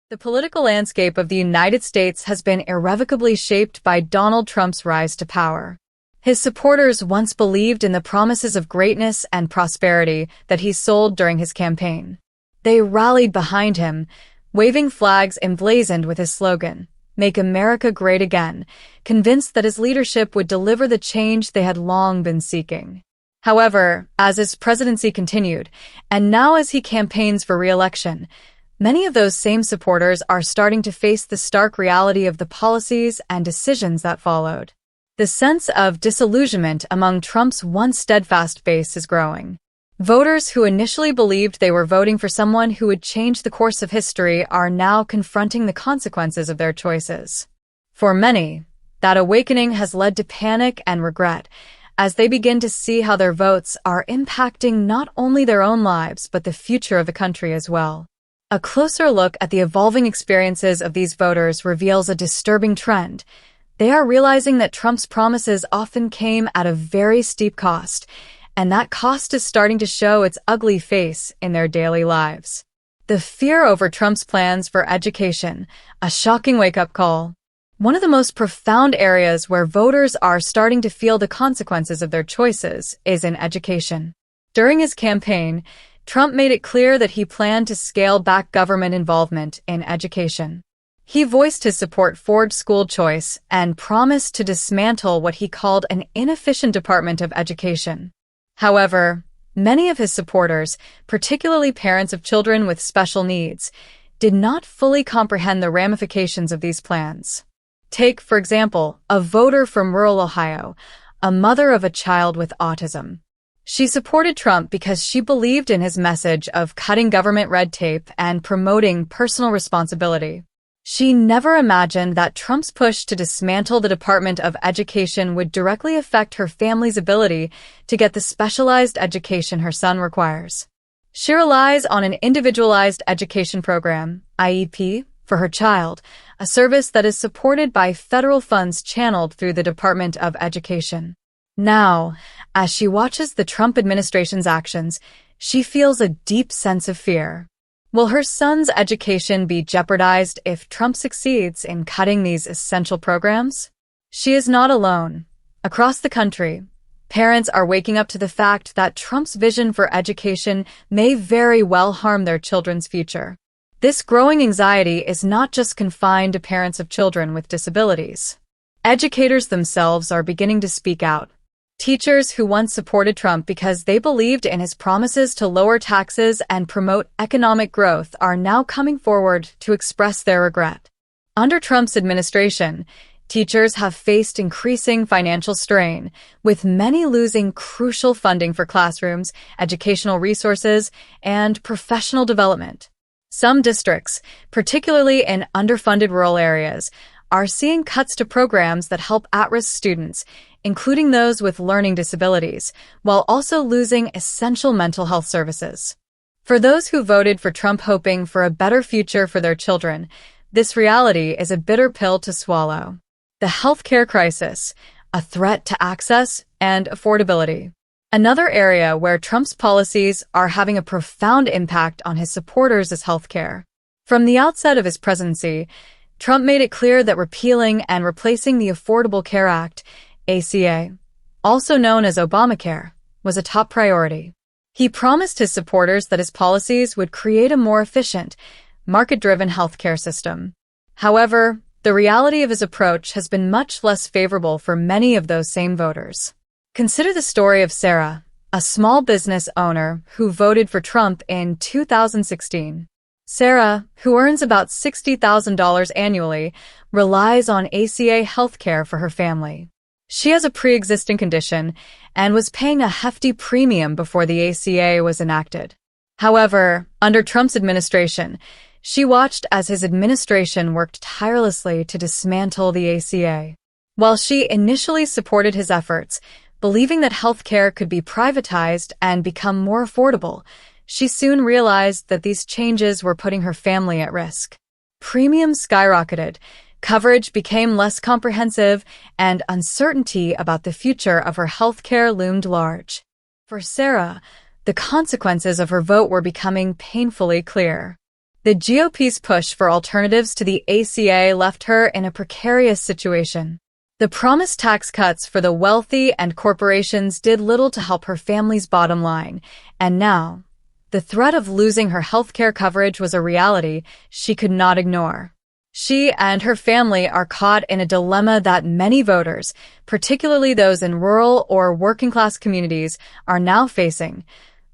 The political landscape of the United States has been irrevocably shaped by Donald Trump's rise to power. His supporters once believed in the promises of greatness and prosperity that he sold during his campaign. They rallied behind him, waving flags emblazoned with his slogan, "Make America Great Again," convinced that his leadership would deliver the change they had long been seeking. However, as his presidency continued, and now as he campaigns for re-election, many of those same supporters are starting to face the stark reality of the policies and decisions that followed. The sense of disillusionment among Trump's once steadfast base is growing. Voters who initially believed they were voting for someone who would change the course of history are now confronting the consequences of their choices. For many, that awakening has led to panic and regret, as they begin to see how their votes are impacting not only their own lives but the future of the country as well. A closer look at the evolving experiences of these voters reveals a disturbing trend. They are realizing that Trump's promises often came at a very steep cost, and that cost is starting to show its ugly face in their daily lives. The fear over Trump's plans for education, a shocking wake-up call. One of the most profound areas where voters are starting to feel the consequences of their choices is in education. During his campaign, Trump made it clear that he planned to scale back government involvement in education. He voiced his support for school choice and promised to dismantle what he called an inefficient Department of Education. However, many of his supporters, particularly parents of children with special needs, did not fully comprehend the ramifications of these plans. Take, for example, a voter from rural Ohio, a mother of a child with autism. She supported Trump because she believed in his message of cutting government red tape and promoting personal responsibility. She never imagined that Trump's push to dismantle the Department of Education would directly affect her family's ability to get the specialized education her son requires. She relies on an individualized education program, IEP, for her child, a service that is supported by federal funds channeled through the Department of Education. Now, as she watches the Trump administration's actions, she feels a deep sense of fear. Will her son's education be jeopardized if Trump succeeds in cutting these essential programs? She is not alone. Across the country, parents are waking up to the fact that Trump's vision for education may very well harm their children's future. This growing anxiety is not just confined to parents of children with disabilities. Educators themselves are beginning to speak out. Teachers who once supported Trump because they believed in his promises to lower taxes and promote economic growth are now coming forward to express their regret. Under Trump's administration, teachers have faced increasing financial strain, with many losing crucial funding for classrooms, educational resources, and professional development. Some districts, particularly in underfunded rural areas, are seeing cuts to programs that help at-risk students, including those with learning disabilities, while also losing essential mental health services. For those who voted for Trump hoping for a better future for their children, this reality is a bitter pill to swallow. The healthcare crisis, a threat to access and affordability. Another area where Trump's policies are having a profound impact on his supporters is healthcare. From the outset of his presidency, Trump made it clear that repealing and replacing the Affordable Care Act, ACA, also known as Obamacare, was a top priority. He promised his supporters that his policies would create a more efficient, market-driven healthcare system. However, the reality of his approach has been much less favorable for many of those same voters. Consider the story of Sarah, a small business owner who voted for Trump in 2016. Sarah, who earns about $60,000 annually, relies on ACA healthcare for her family. She has a pre-existing condition and was paying a hefty premium before the ACA was enacted. However, under Trump's administration, she watched as his administration worked tirelessly to dismantle the ACA. While she initially supported his efforts, believing that healthcare could be privatized and become more affordable, she soon realized that these changes were putting her family at risk. Premiums skyrocketed, coverage became less comprehensive, and uncertainty about the future of her healthcare loomed large. For Sarah, the consequences of her vote were becoming painfully clear. The GOP's push for alternatives to the ACA left her in a precarious situation. The promised tax cuts for the wealthy and corporations did little to help her family's bottom line, and now, the threat of losing her healthcare coverage was a reality she could not ignore. She and her family are caught in a dilemma that many voters, particularly those in rural or working-class communities, are now facing: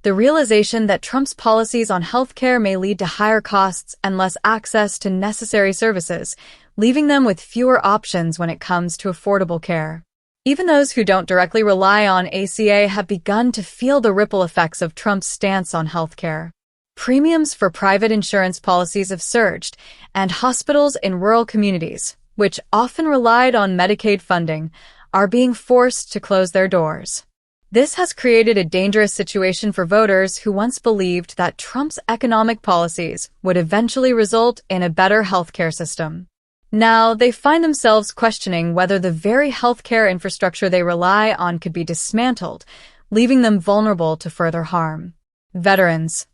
the realization that Trump's policies on healthcare may lead to higher costs and less access to necessary services, leaving them with fewer options when it comes to affordable care. Even those who don't directly rely on ACA have begun to feel the ripple effects of Trump's stance on healthcare. Premiums for private insurance policies have surged, and hospitals in rural communities, which often relied on Medicaid funding, are being forced to close their doors. This has created a dangerous situation for voters who once believed that Trump's economic policies would eventually result in a better healthcare system. Now, they find themselves questioning whether the very healthcare infrastructure they rely on could be dismantled, leaving them vulnerable to further harm. Veterans,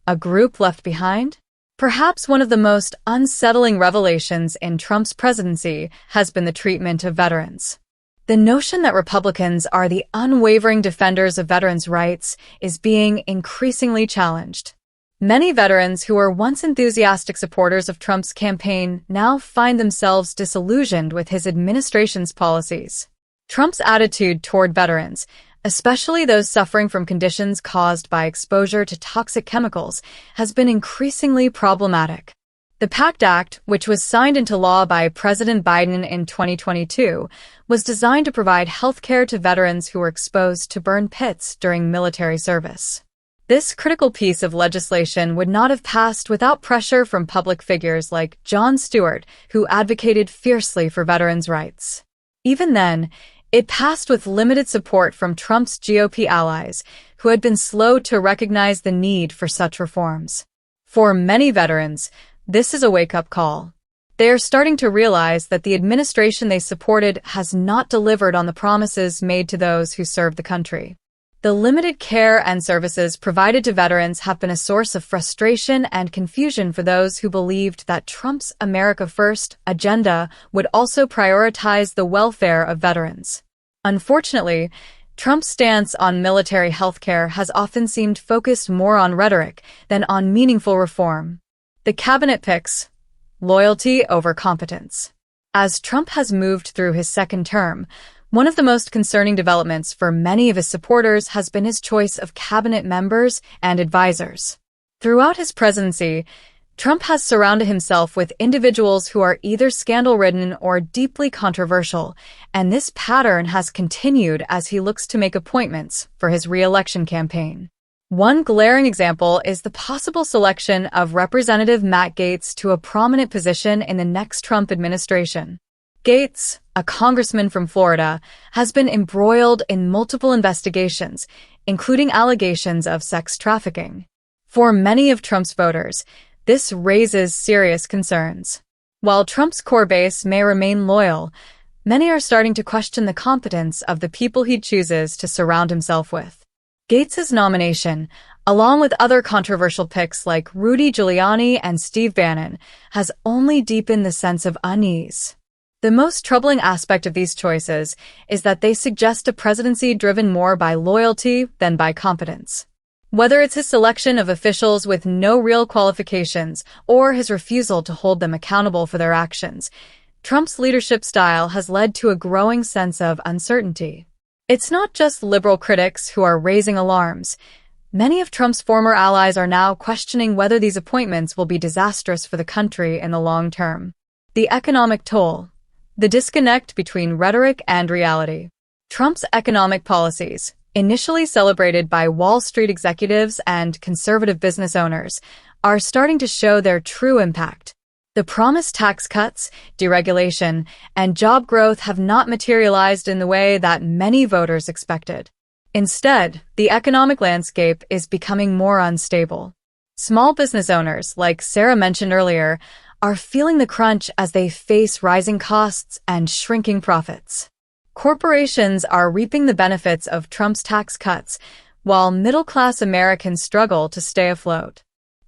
a group left behind? Perhaps one of the most unsettling revelations in Trump's presidency has been the treatment of veterans. The notion that Republicans are the unwavering defenders of veterans' rights is being increasingly challenged. Many veterans who were once enthusiastic supporters of Trump's campaign now find themselves disillusioned with his administration's policies. Trump's attitude toward veterans, especially those suffering from conditions caused by exposure to toxic chemicals, has been increasingly problematic. The PACT Act, which was signed into law by President Biden in 2022, was designed to provide health care to veterans who were exposed to burn pits during military service. This critical piece of legislation would not have passed without pressure from public figures like Jon Stewart, who advocated fiercely for veterans' rights. Even then, it passed with limited support from Trump's GOP allies, who had been slow to recognize the need for such reforms. For many veterans, this is a wake-up call. They are starting to realize that the administration they supported has not delivered on the promises made to those who served the country. The limited care and services provided to veterans have been a source of frustration and confusion for those who believed that Trump's America First agenda would also prioritize the welfare of veterans. Unfortunately, Trump's stance on military health care has often seemed focused more on rhetoric than on meaningful reform. The cabinet picks loyalty over competence. As Trump has moved through his second term, one of the most concerning developments for many of his supporters has been his choice of cabinet members and advisors. Throughout his presidency, Trump has surrounded himself with individuals who are either scandal-ridden or deeply controversial, and this pattern has continued as he looks to make appointments for his re-election campaign. One glaring example is the possible selection of Representative Matt Gaetz to a prominent position in the next Trump administration. Gaetz, a congressman from Florida, has been embroiled in multiple investigations, including allegations of sex trafficking. For many of Trump's voters, this raises serious concerns. While Trump's core base may remain loyal, many are starting to question the competence of the people he chooses to surround himself with. Gaetz's nomination, along with other controversial picks like Rudy Giuliani and Steve Bannon, has only deepened the sense of unease. The most troubling aspect of these choices is that they suggest a presidency driven more by loyalty than by competence. Whether it's his selection of officials with no real qualifications or his refusal to hold them accountable for their actions, Trump's leadership style has led to a growing sense of uncertainty. It's not just liberal critics who are raising alarms. Many of Trump's former allies are now questioning whether these appointments will be disastrous for the country in the long term. The economic toll. The disconnect between rhetoric and reality. Trump's economic policies, initially celebrated by Wall Street executives and conservative business owners, are starting to show their true impact. The promised tax cuts, deregulation, and job growth have not materialized in the way that many voters expected. Instead, the economic landscape is becoming more unstable. Small business owners, like Sarah mentioned earlier, are feeling the crunch as they face rising costs and shrinking profits. Corporations are reaping the benefits of Trump's tax cuts, while middle-class Americans struggle to stay afloat.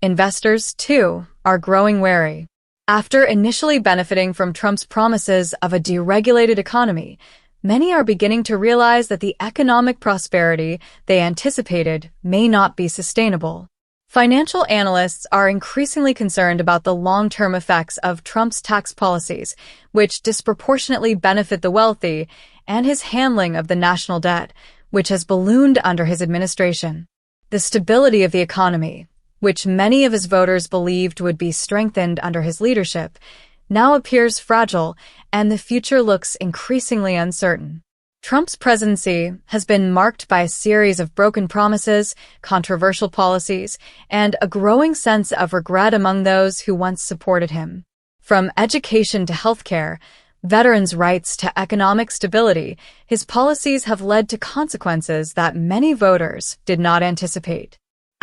Investors, too, are growing wary. After initially benefiting from Trump's promises of a deregulated economy, many are beginning to realize that the economic prosperity they anticipated may not be sustainable. Financial analysts are increasingly concerned about the long-term effects of Trump's tax policies, which disproportionately benefit the wealthy, and his handling of the national debt, which has ballooned under his administration. The stability of the economy, which many of his voters believed would be strengthened under his leadership, now appears fragile, and the future looks increasingly uncertain. Trump's presidency has been marked by a series of broken promises, controversial policies, and a growing sense of regret among those who once supported him. From education to healthcare, veterans' rights to economic stability, his policies have led to consequences that many voters did not anticipate.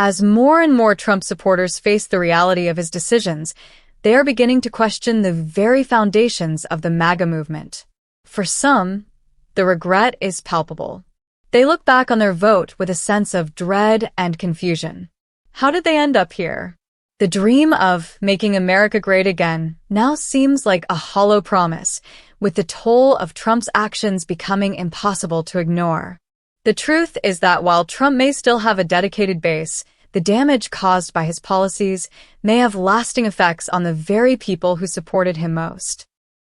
As more and more Trump supporters face the reality of his decisions, they are beginning to question the very foundations of the MAGA movement. For some, the regret is palpable. They look back on their vote with a sense of dread and confusion. How did they end up here? The dream of making America great again now seems like a hollow promise, with the toll of Trump's actions becoming impossible to ignore. The truth is that while Trump may still have a dedicated base, the damage caused by his policies may have lasting effects on the very people who supported him most.